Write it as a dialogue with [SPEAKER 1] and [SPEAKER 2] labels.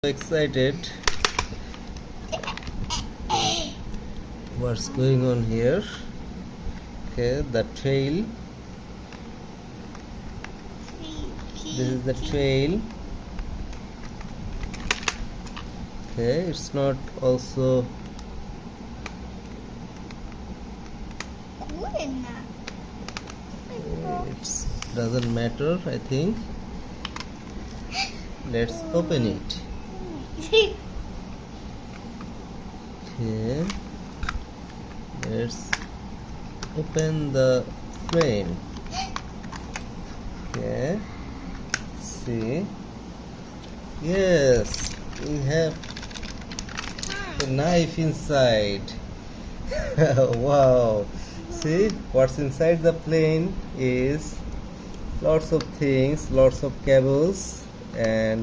[SPEAKER 1] Excited. What's going on here? Okay, the tail. This is the tail. Okay, it's not also it doesn't matter, I think. Let's open it. Okay, let's open the frame. Okay, see, yes, we have a knife inside. Wow, see what's inside the plane is lots of things, lots of cables and